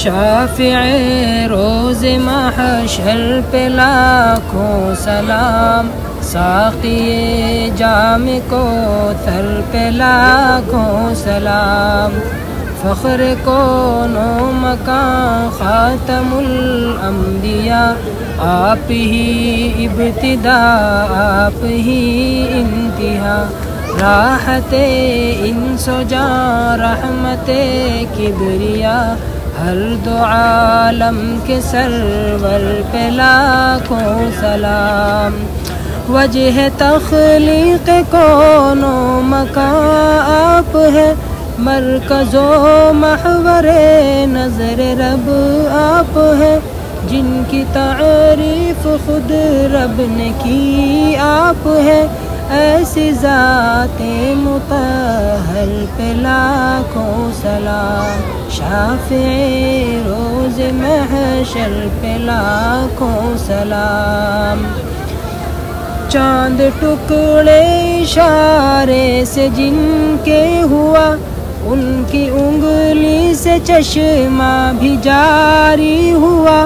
شافع روز محشر پہ لاکھوں سلام، ساقی جام کوثر پہ لاکھوں سلام، فخر کون و مکان خاتم الانبیاء، آپ ہی ابتدا آپ ہی انتہا، راحت انس و جاں رحمت کبریا، ہر دو عالم کے سرور پہ لاکھوں سلام، وجہ تخلیق کون و مکان آپ ہے، مرکز و محور نظر رب آپ ہے، جن کی تعریف خود رب نے کی آپ ہے، ایسی ذات مطہر پہ لاکھوں سلام، شافع روز محشر پہ لاکھوں سلام، چاند ٹکڑے اشارے سے جن کے ہوا، ان کی انگلی سے چشمہ بھی جاری ہوا،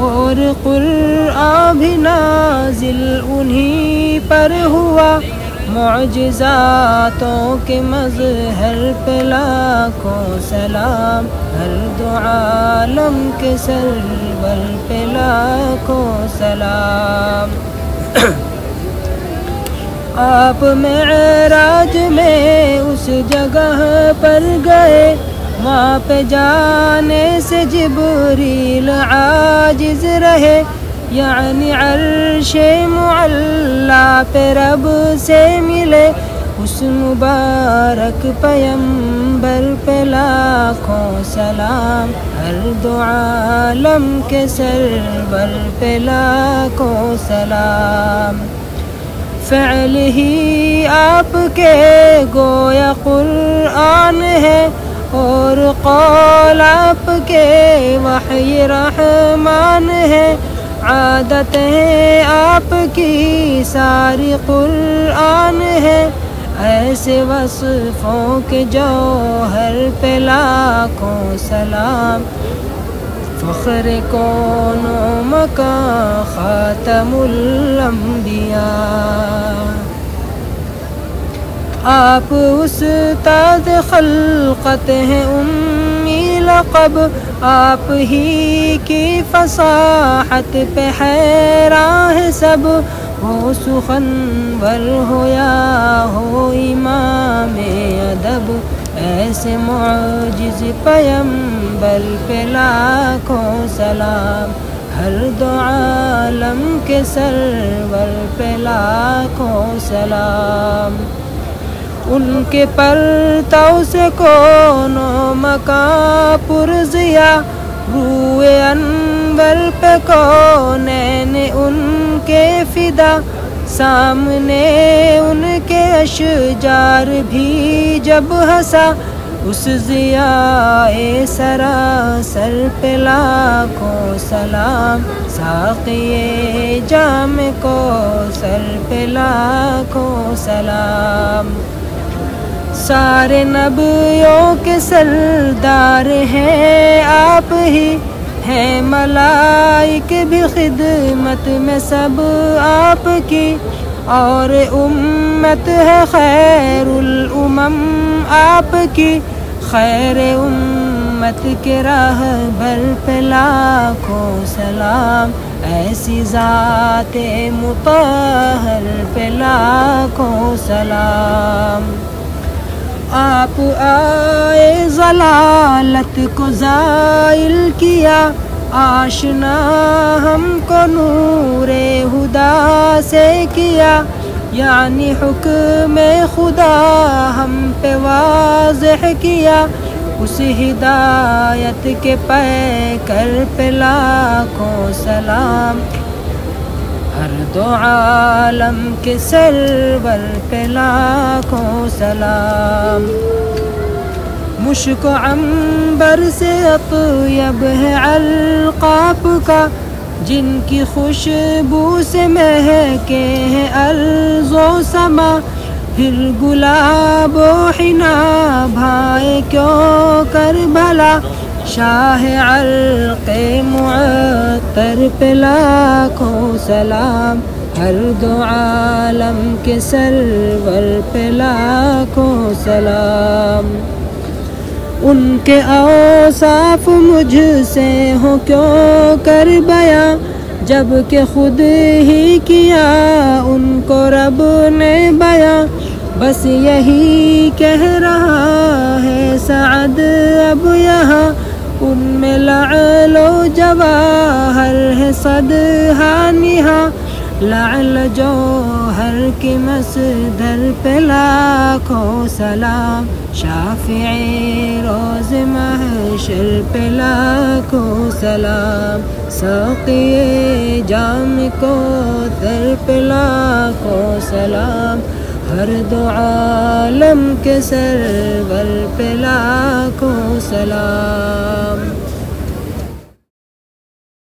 اور قرآن بھی نازل انہی پر ہوا، معجزاتوں کے مظہر پہ لاکھوں سلام، ہر دو عالم کے سرور پہ لاکھوں سلام، آپ معراج میں اس جگہ پر گئے، وہاں پہ جانے سے جبریل عاجز رہے، یعنی عرش معلی پہ رب سے ملے، اس مبارک پیمبر پہ لاکھوں سلام، ہر دو عالم کے سرور پہ لاکھوں سلام، فعل ہی آپ کے گویا قرآن ہے، اور قول آپ کے وحی رحمان ہے، عادتیں آپ کی ساری قرآن ہے، ایسے وصفوں کے جوہر پہ لاکھوں سلام، فخر کون و مکان خاتم الانبیاء، آپ استاد خلقت ہیں امی لقب، آپ ہی کی فصاحت پہ حیران ہے سب، ہو سخنور ہو یا ہو امام ادب، ایسے معجز پیمبر پہ لاکھوں سلام، ہر دو عالم کے سرور پہ لاکھوں سلام، ان کے پرتو سے کون و مکان پرضیا، روئے انور پہ کونین ان کے فدا، سامنے ان کے اشجار بھی جب ہنسا، اس ضیاء سراسر پہ لاکھوں سلام، ساقی جام کوثر پہ لاکھوں سلام، سارے نبیوں کے سردار ہیں آپ ہی، ہیں ملائک بھی خدمت میں سب آپ کی، اور امت ہے خیر الامم آپ کی، خیر امت کے راہبر پہ لاکھوں سلام، ایسی ذات مطہر پہ لاکھوں سلام، آپ آئے ضلالت کو زائل کیا، آشنا ہم کو نور ہدا سے کیا، یعنی حکم خدا ہم پہ واضح کیا، اس ہدایت کے پیکر پہ لاکھوں سلام، ہر دو عالم کے سرور پہ لاکھوں سلام، مشک و عنبر سے اطیب ہے القاب کا، جن کی خوشبو سے مہکے ہیں ارض و سما، پھر گلاب و حنا بھائے کیوں کر بھلا، شاہ علق معطر پہ لاکھوں سلام، ہر دو عالم کے سرور پہ لاکھوں سلام۔ ان کے اوصاف مجھ سے ہوں کیوں کر بیاں، جب کہ خود ہی کیا ان کو رب نے بیاں۔ بس یہی کہہ رہا ہے سعد اب یہاں، ان میں لعل و جواہر ہے صد ہا نہا، لعل جوہر کی مصدر پہ لاکھوں سلام، شافع روز محشر پہ لاکھوں سلام، ساقی جام کوثر پہ لاکھوں سلام، ہر دو عالم کے سرور پہ لاکھوں سلام۔